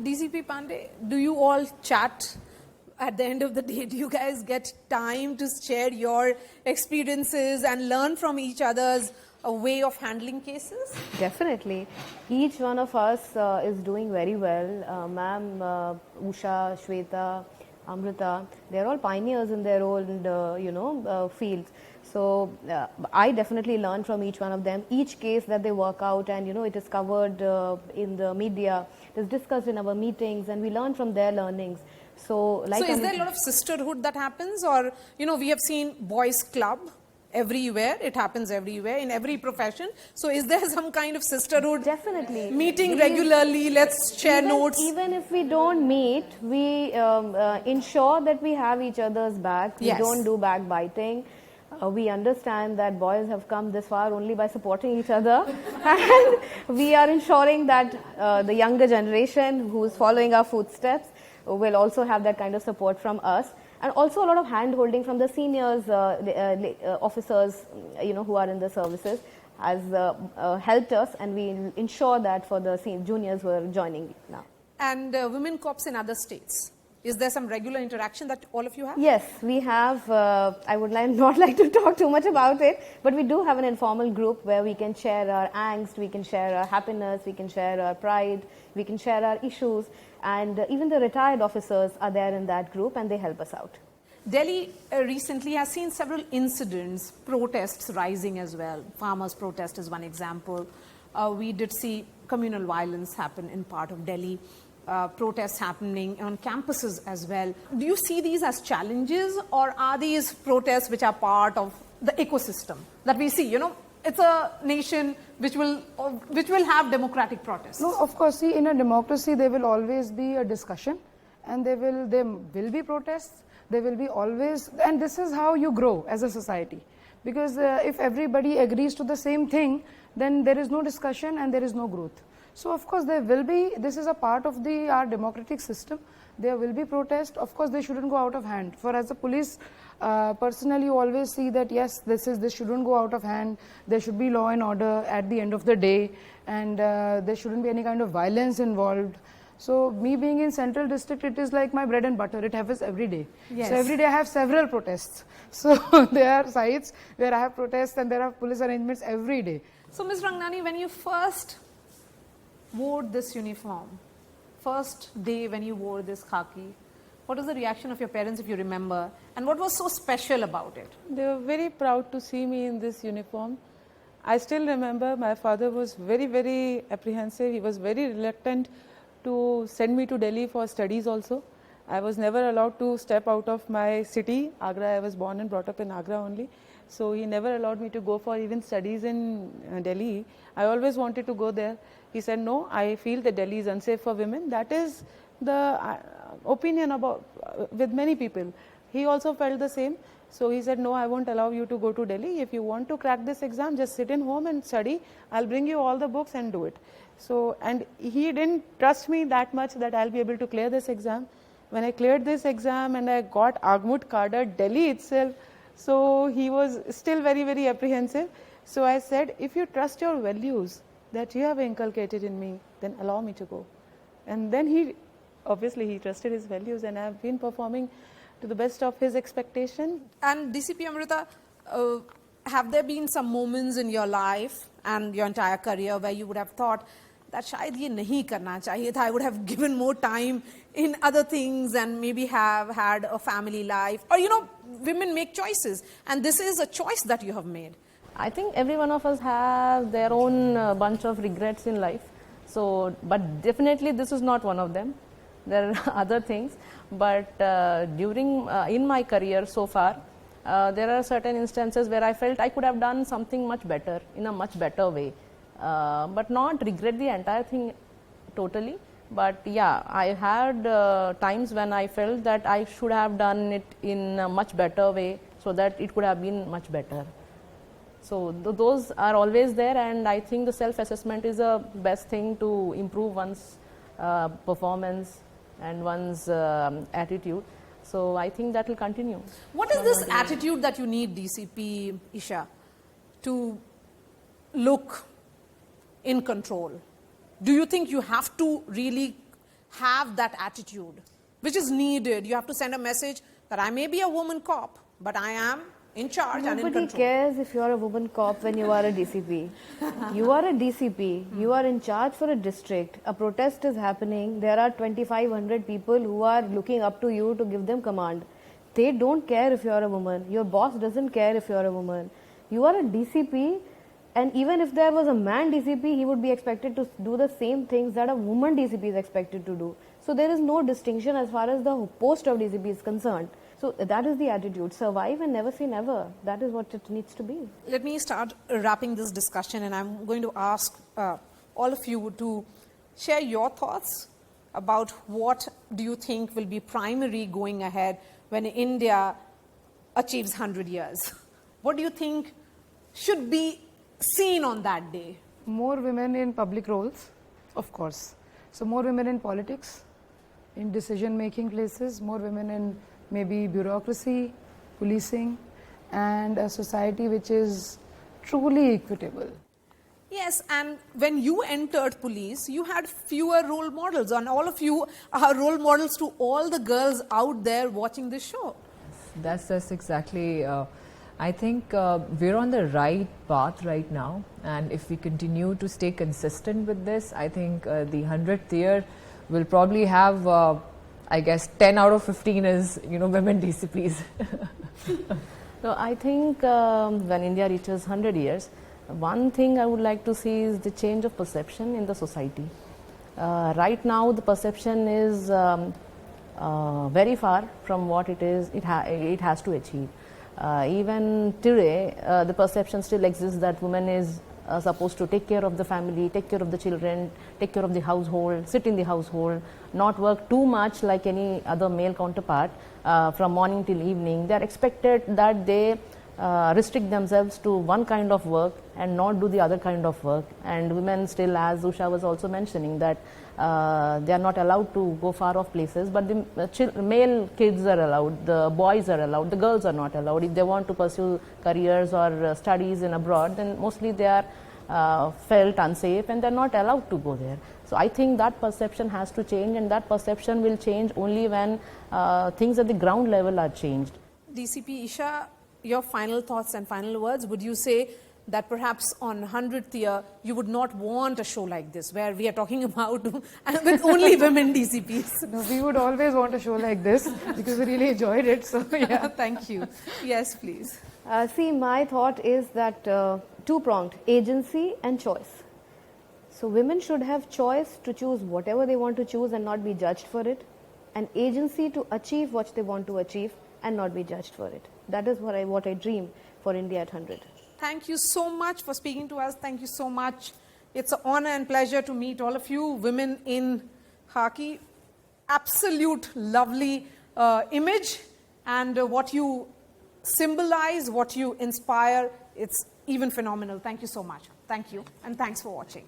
DCP Pandey, do you all chat at the end of the day? Do you guys get time to share your experiences and learn from each other's way of handling cases? Definitely. Each one of us is doing very well. Ma'am, Usha, Shweta, Amruta, they're all pioneers in their own, fields. So I definitely learn from each one of them. Each case that they work out, and it is covered in the media, it is discussed in our meetings, and we learn from their learnings. So is there a lot of sisterhood that happens, or we have seen boys club everywhere? It happens everywhere in every profession. So is there some kind of sisterhood? Definitely. Meeting regularly, let's share notes. Even if we don't meet, we ensure that we have each other's back. We don't do backbiting. We understand that boys have come this far only by supporting each other, and we are ensuring that the younger generation who is following our footsteps will also have that kind of support from us, and also a lot of hand holding from the seniors, officers, who are in the services has helped us, and we ensure that for the juniors who are joining now. And women cops in other states, is there some regular interaction that all of you have? Yes, we have. I would not like to talk too much about it, but we do have an informal group where we can share our angst, we can share our happiness, we can share our pride, we can share our issues, and even the retired officers are there in that group, and they help us out. Delhi recently has seen several incidents, protests rising as well. Farmers' protest is one example. We did see communal violence happen in part of Delhi. Protests happening on campuses as well. Do you see these as challenges, or are these protests which are part of the ecosystem that we see? It's a nation which will have democratic protests. No, of course. See, in a democracy, there will always be a discussion, and there will be protests. There will be always, and this is how you grow as a society. Because if everybody agrees to the same thing, then there is no discussion and there is no growth. So of course there will be, this is a part of our democratic system, there will be protest. Of course they shouldn't go out of hand. For as a police personnel, you always see that yes, this shouldn't go out of hand, there should be law and order at the end of the day, and there shouldn't be any kind of violence involved. So me being in Central District, it is like my bread and butter, it happens every day. Yes. So every day I have several protests. So there are sites where I have protests and there are police arrangements every day. So Ms. Rangani, when you first wore this uniform, first day when you wore this khaki, what was the reaction of your parents, if you remember, and what was so special about it? They were very proud to see me in this uniform. I still remember my father was very, very apprehensive. He was very reluctant to send me to Delhi for studies also. I was never allowed to step out of my city, Agra. I was born and brought up in Agra only. So he never allowed me to go for even studies in Delhi. I always wanted to go there. He said, no, I feel that Delhi is unsafe for women. That is the opinion about with many people. He also felt the same. So he said, no, I won't allow you to go to Delhi. If you want to crack this exam, just sit in home and study. I'll bring you all the books and do it. So, and he didn't trust me that much that I'll be able to clear this exam. When I cleared this exam and I got Agmut carded Delhi itself, so he was still very, very apprehensive. So I said, if you trust your values that you have inculcated in me, then allow me to go. And then he trusted his values, and I have been performing to the best of his expectation. And DCP Amruta, have there been some moments in your life and your entire career where you would have thought that shayad ye nahi karna chahiye tha, I would have given more time in other things and maybe have had a family life? Or women make choices, and this is a choice that you have made. I think every one of us have their own bunch of regrets in life. So, but definitely this is not one of them. There are other things, but in my career so far, there are certain instances where I felt I could have done something much better, in a much better way, but not regret the entire thing totally. But yeah, I had times when I felt that I should have done it in a much better way, so that it could have been much better. So those are always there, and I think the self-assessment is the best thing to improve one's performance and one's attitude. So I think that will continue. What is this attitude that you need, DCP Esha, to look in control? Do you think you have to really have that attitude, which is needed. You have to send a message that I may be a woman cop, but I am in charge and in Nobody control. cares if you are a woman cop when you are a DCP. You are a DCP. You are in charge for a district. A protest is happening. There are 2,500 people who are looking up to you to give them command. They don't care if you are a woman. Your boss doesn't care if you are a woman. You are a DCP, and even if there was a man DCP, he would be expected to do the same things that a woman DCP is expected to do. So there is no distinction as far as the post of DCP is concerned. So that is the attitude. Survive and never say never. That is what it needs to be. Let me start wrapping this discussion, and I'm going to ask all of you to share your thoughts about what do you think will be primary going ahead when India achieves 100 years. What do you think should be seen on that day? More women in public roles, of course. So more women in politics, in decision-making places, more women in maybe bureaucracy, policing, and a society which is truly equitable. Yes, and when you entered police, you had fewer role models, and all of you are role models to all the girls out there watching this show. That's exactly. I think we're on the right path right now, and if we continue to stay consistent with this, I think the 100th year will probably have, I guess, 10 out of 15 is women DCPs. So I think when India reaches 100 years, one thing I would like to see is the change of perception in the society. Right now, the perception is very far from what it is. It has to achieve. Even today, the perception still exists that woman is supposed to take care of the family, take care of the children, take care of the household, sit in the household, not work too much like any other male counterpart from morning till evening. They are expected that they restrict themselves to one kind of work and not do the other kind of work. And women still, as Usha was also mentioning, that they are not allowed to go far off places, but the male kids are allowed, the boys are allowed, the girls are not allowed. If they want to pursue careers or studies in abroad, then mostly they are felt unsafe and they are not allowed to go there. So I think that perception has to change, and that perception will change only when things at the ground level are changed. DCP Esha, your final thoughts and final words. Would you say that perhaps on 100th year, you would not want a show like this, where we are talking about with only women DCPs? No, we would always want a show like this because we really enjoyed it. So yeah. Thank you. Yes, please. See, my thought is that two-pronged, agency and choice. So women should have choice to choose whatever they want to choose and not be judged for it, and agency to achieve what they want to achieve and not be judged for it. That is what I dream for India at 100. Thank you so much for speaking to us. Thank you so much. It's an honor and pleasure to meet all of you, women in khaki. Absolute lovely image, and what you symbolize, what you inspire, it's even phenomenal. Thank you so much. Thank you, and thanks for watching.